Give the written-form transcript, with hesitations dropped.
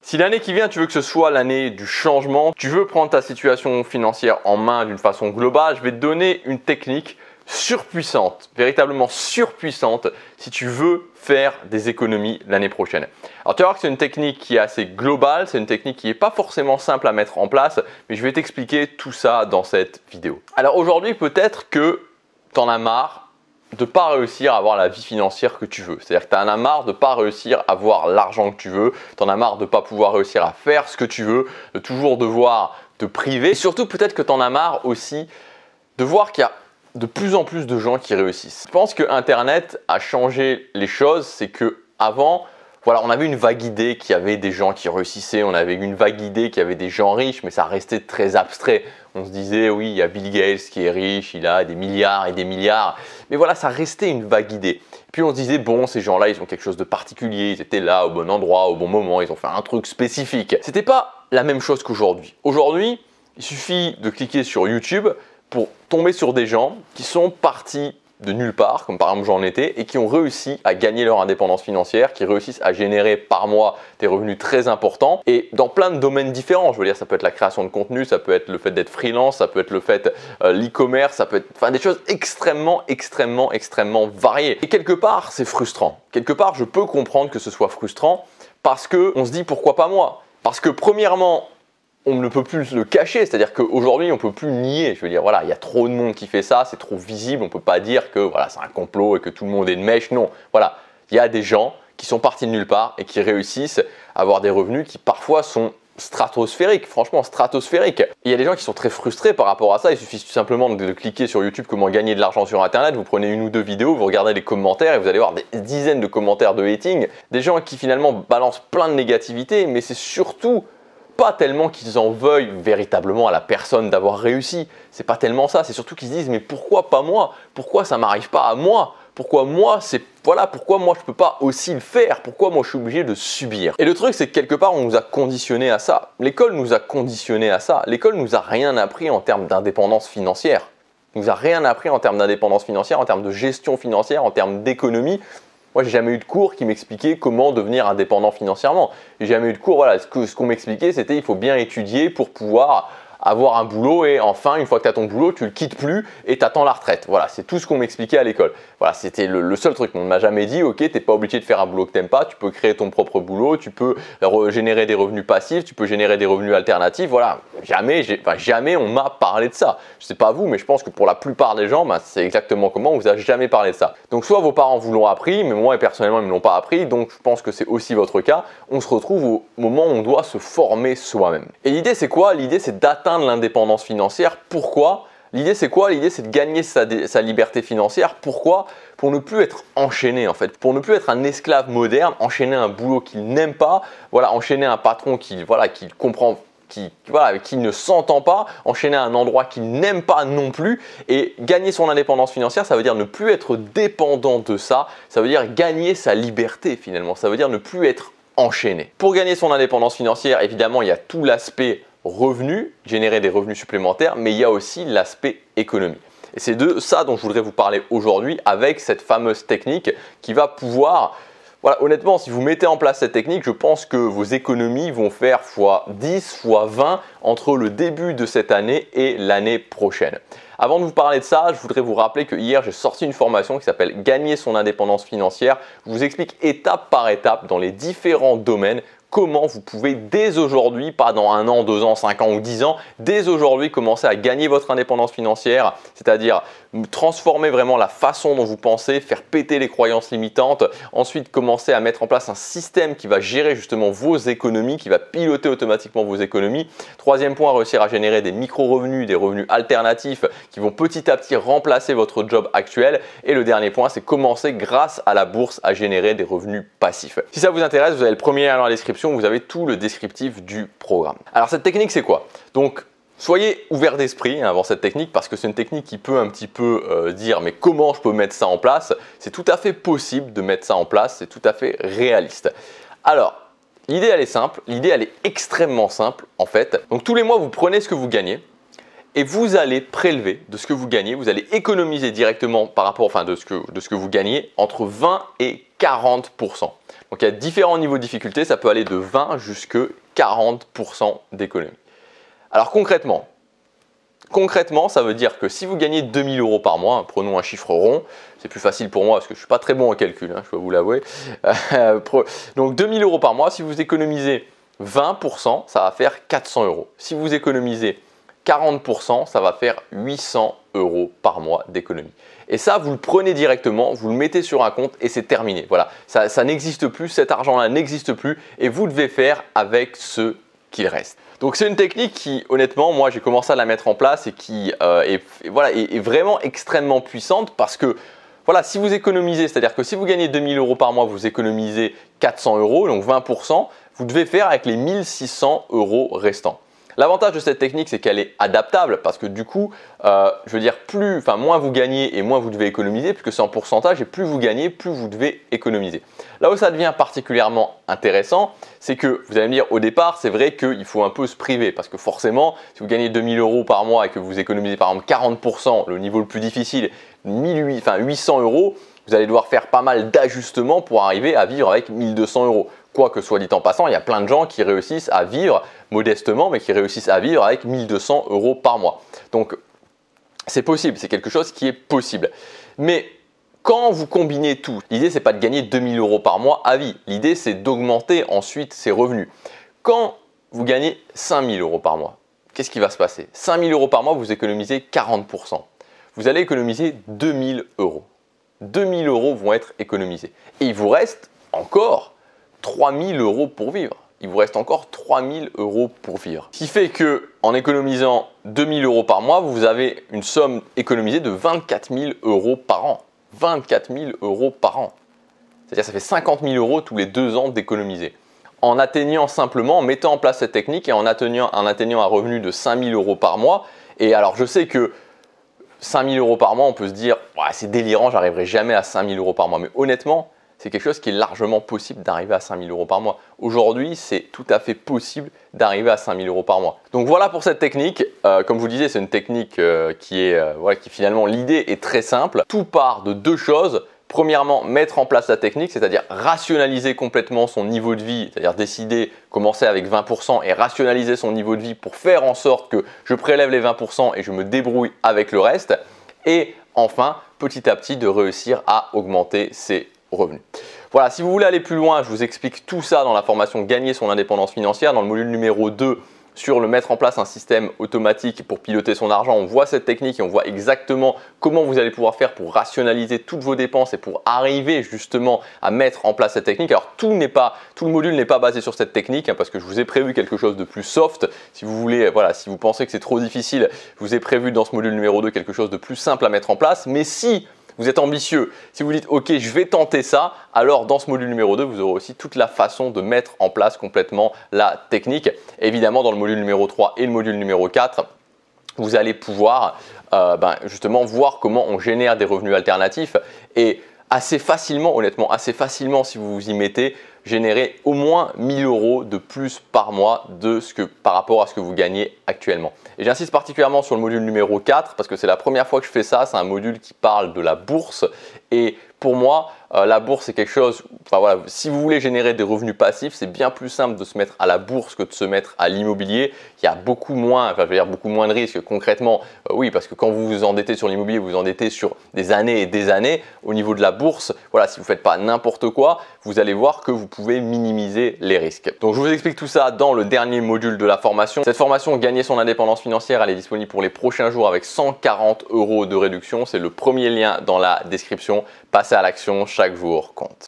Si l'année qui vient, tu veux que ce soit l'année du changement, tu veux prendre ta situation financière en main d'une façon globale, je vais te donner une technique surpuissante, véritablement surpuissante, si tu veux faire des économies l'année prochaine. Alors tu vas voir que c'est une technique qui est assez globale, c'est une technique qui n'est pas forcément simple à mettre en place, mais je vais t'expliquer tout ça dans cette vidéo. Alors aujourd'hui, peut-être que tu en as marre de ne pas réussir à avoir la vie financière que tu veux. C'est-à-dire que tu en as marre de ne pas réussir à avoir l'argent que tu veux, tu en as marre de ne pas pouvoir réussir à faire ce que tu veux, de toujours devoir te priver. Et surtout, peut-être que tu en as marre aussi de voir qu'il y a de plus en plus de gens qui réussissent. Je pense que Internet a changé les choses, c'est que avant, voilà, on avait une vague idée qu'il y avait des gens qui réussissaient, on avait une vague idée qu'il y avait des gens riches, mais ça restait très abstrait. On se disait, oui, il y a Bill Gates qui est riche, il a des milliards et des milliards. Mais voilà, ça restait une vague idée. Puis on se disait, bon, ces gens-là, ils ont quelque chose de particulier, ils étaient là au bon endroit, au bon moment, ils ont fait un truc spécifique. C'était pas la même chose qu'aujourd'hui. Aujourd'hui, il suffit de cliquer sur YouTube pour tomber sur des gens qui sont partis de nulle part, comme par exemple j'en étais, et qui ont réussi à gagner leur indépendance financière, qui réussissent à générer par mois des revenus très importants et dans plein de domaines différents. Je veux dire, ça peut être la création de contenu, ça peut être le fait d'être freelance, ça peut être le fait l'e-commerce, ça peut être des choses extrêmement variées. Et quelque part, c'est frustrant. Quelque part, je peux comprendre que ce soit frustrant parce qu'on se dit pourquoi pas moi? Parce que premièrement, on ne peut plus le cacher, c'est-à-dire qu'aujourd'hui, on ne peut plus nier. Je veux dire, voilà, il y a trop de monde qui fait ça, c'est trop visible, on ne peut pas dire que voilà, c'est un complot et que tout le monde est de mèche. Non, voilà, il y a des gens qui sont partis de nulle part et qui réussissent à avoir des revenus qui parfois sont stratosphériques, franchement stratosphériques. Il y a des gens qui sont très frustrés par rapport à ça. Il suffit tout simplement de cliquer sur YouTube comment gagner de l'argent sur Internet. Vous prenez une ou deux vidéos, vous regardez les commentaires et vous allez voir des dizaines de commentaires de hating. Des gens qui finalement balancent plein de négativité, mais c'est surtout pas tellement qu'ils en veuillent véritablement à la personne d'avoir réussi. C'est pas tellement ça. C'est surtout qu'ils se disent mais pourquoi pas moi? Pourquoi ça m'arrive pas à moi? Pourquoi moi pourquoi moi je peux pas aussi le faire? Pourquoi moi je suis obligé de subir? Et le truc c'est que quelque part on nous a conditionné à ça. L'école nous a conditionné à ça. L'école nous a rien appris en termes d'indépendance financière. Nous a rien appris en termes d'indépendance financière, en termes de gestion financière, en termes d'économie. Moi, j'ai jamais eu de cours qui m'expliquait comment devenir indépendant financièrement. J'ai jamais eu de cours, voilà, ce qu'on m'expliquait, c'était il faut bien étudier pour pouvoir avoir un boulot et enfin, une fois que tu as ton boulot, tu le quittes plus et tu attends la retraite. Voilà, c'est tout ce qu'on m'expliquait à l'école. Voilà, c'était le seul truc. On ne m'a jamais dit, ok, tu n'es pas obligé de faire un boulot que tu n'aimes pas, tu peux créer ton propre boulot, tu peux générer des revenus passifs, tu peux générer des revenus alternatifs. Voilà, jamais on m'a parlé de ça. Je ne sais pas vous, mais je pense que pour la plupart des gens, c'est exactement comment on vous a jamais parlé de ça. Donc soit vos parents vous l'ont appris, mais moi personnellement, ils ne me l'ont pas appris, donc je pense que c'est aussi votre cas. On se retrouve au moment où on doit se former soi-même. Et l'idée, c'est quoi? L'idée, c'est d'atteindre l'indépendance financière. Pourquoi? L'idée c'est quoi? L'idée c'est de gagner sa liberté financière. Pourquoi? Pour ne plus être enchaîné en fait, pour ne plus être un esclave moderne, enchaîner un boulot qu'il n'aime pas, voilà, enchaîner un patron qu'il comprend, qui ne s'entend pas, enchaîner un endroit qu'il n'aime pas non plus. Et gagner son indépendance financière, ça veut dire ne plus être dépendant de ça, ça veut dire gagner sa liberté finalement, ça veut dire ne plus être enchaîné. Pour gagner son indépendance financière, évidemment, il y a tout l'aspect revenus, générer des revenus supplémentaires, mais il y a aussi l'aspect économie. Et c'est de ça dont je voudrais vous parler aujourd'hui avec cette fameuse technique qui va pouvoir, voilà, honnêtement, si vous mettez en place cette technique, je pense que vos économies vont faire x10, x20 entre le début de cette année et l'année prochaine. Avant de vous parler de ça, je voudrais vous rappeler que hier, j'ai sorti une formation qui s'appelle « Gagner son indépendance financière ». Je vous explique étape par étape dans les différents domaines comment vous pouvez dès aujourd'hui, pas dans 1 an, 2 ans, 5 ans ou 10 ans, dès aujourd'hui commencer à gagner votre indépendance financière, c'est-à-dire transformer vraiment la façon dont vous pensez, faire péter les croyances limitantes, ensuite commencer à mettre en place un système qui va gérer justement vos économies, qui va piloter automatiquement vos économies. Troisième point, réussir à générer des micro-revenus, des revenus alternatifs qui vont petit à petit remplacer votre job actuel. Et le dernier point, c'est commencer grâce à la bourse à générer des revenus passifs. Si ça vous intéresse, vous avez le premier lien dans la description, vous avez tout le descriptif du programme. Alors cette technique, c'est quoi? Donc, soyez ouverts d'esprit avant cette technique parce que c'est une technique qui peut un petit peu dire mais comment je peux mettre ça en place? C'est tout à fait possible de mettre ça en place, c'est tout à fait réaliste. Alors, l'idée elle est simple, l'idée elle est extrêmement simple en fait. Donc tous les mois vous prenez ce que vous gagnez et vous allez prélever de ce que vous gagnez, vous allez économiser directement par rapport de ce que vous gagnez entre 20 et 40%. Donc il y a différents niveaux de difficulté, ça peut aller de 20 jusqu'à 40% d'économie. Alors concrètement, ça veut dire que si vous gagnez 2000 € par mois, prenons un chiffre rond, c'est plus facile pour moi parce que je ne suis pas très bon en calcul, je dois vous l'avouer. Donc 2000 € par mois, si vous économisez 20%, ça va faire 400 €. Si vous économisez 40%, ça va faire 800 € par mois d'économie. Et ça, vous le prenez directement, vous le mettez sur un compte et c'est terminé. Voilà, ça n'existe plus, cet argent-là n'existe plus et vous devez faire avec ce qu'il reste. Donc c'est une technique qui, honnêtement, moi j'ai commencé à la mettre en place et qui est vraiment extrêmement puissante parce que voilà, si vous économisez, c'est-à-dire que si vous gagnez 2000 € par mois, vous économisez 400 €, donc 20%, vous devez faire avec les 1600 € restants. L'avantage de cette technique, c'est qu'elle est adaptable parce que du coup, je veux dire, moins vous gagnez et moins vous devez économiser, puisque c'est en pourcentage et plus vous gagnez, plus vous devez économiser. Là où ça devient particulièrement intéressant, c'est que vous allez me dire au départ, c'est vrai qu'il faut un peu se priver parce que forcément, si vous gagnez 2000 € par mois et que vous économisez par exemple 40%, le niveau le plus difficile, 800 €, vous allez devoir faire pas mal d'ajustements pour arriver à vivre avec 1200 €. Quoique soit dit en passant, il y a plein de gens qui réussissent à vivre modestement, mais qui réussissent à vivre avec 1200 € par mois. Donc, c'est possible, c'est quelque chose qui est possible. Mais quand vous combinez tout, l'idée, c'est pas de gagner 2000 € par mois à vie. L'idée, c'est d'augmenter ensuite ses revenus. Quand vous gagnez 5000 € par mois, qu'est-ce qui va se passer? 5000 € par mois, vous économisez 40%. Vous allez économiser 2000 €. 2000 € vont être économisés. Et il vous reste encore 3000 € pour vivre. Il vous reste encore 3000 € pour vivre. Ce qui fait que en économisant 2000 € par mois, vous avez une somme économisée de 24 000 € par an. 24 000 € par an. C'est-à-dire que ça fait 50 000 € tous les 2 ans d'économiser. En mettant en place cette technique et en atteignant un revenu de 5000 € par mois. Et alors je sais que 5000 € par mois, on peut se dire ouais, c'est délirant, j'arriverai jamais à 5000 € par mois. Mais honnêtement, c'est quelque chose qui est largement possible d'arriver à 5000 € par mois. Aujourd'hui, c'est tout à fait possible d'arriver à 5000 € par mois. Donc voilà pour cette technique. Comme je vous disais, c'est une technique qui finalement, l'idée est très simple. Tout part de 2 choses. Premièrement, mettre en place la technique, c'est-à-dire rationaliser complètement son niveau de vie, c'est-à-dire décider, commencer avec 20% et rationaliser son niveau de vie pour faire en sorte que je prélève les 20% et je me débrouille avec le reste. Et enfin, petit à petit, de réussir à augmenter ses revenus. Voilà, si vous voulez aller plus loin, je vous explique tout ça dans la formation Gagner son indépendance financière, dans le module numéro 2 sur le mettre en place un système automatique pour piloter son argent. On voit cette technique et on voit exactement comment vous allez pouvoir faire pour rationaliser toutes vos dépenses et pour arriver justement à mettre en place cette technique. Alors tout le module n'est pas basé sur cette technique parce que je vous ai prévu quelque chose de plus soft. Si vous voulez, si vous pensez que c'est trop difficile, je vous ai prévu dans ce module numéro 2 quelque chose de plus simple à mettre en place. Mais si vous êtes ambitieux, si vous dites ok je vais tenter ça, alors dans ce module numéro 2 vous aurez aussi toute la façon de mettre en place complètement la technique. Évidemment dans le module numéro 3 et le module numéro 4, vous allez pouvoir justement voir comment on génère des revenus alternatifs et assez facilement, honnêtement assez facilement si vous vous y mettez, générer au moins 1000 € de plus par mois par rapport à ce que vous gagnez actuellement. Et j'insiste particulièrement sur le module numéro 4 parce que c'est la première fois que je fais ça. C'est un module qui parle de la bourse et pour moi, la bourse c'est quelque chose, si vous voulez générer des revenus passifs, c'est bien plus simple de se mettre à la bourse que de se mettre à l'immobilier. Il y a beaucoup moins de risques concrètement. Oui, parce que quand vous vous endettez sur l'immobilier, vous vous endettez sur des années et des années. Au niveau de la bourse, si vous ne faites pas n'importe quoi, vous allez voir que vous pouvez minimiser les risques. Donc je vous explique tout ça dans le dernier module de la formation. Cette formation Gagner son indépendance financière, elle est disponible pour les prochains jours avec 140 € de réduction. C'est le premier lien dans la description. Passez à l'action, chaque jour compte.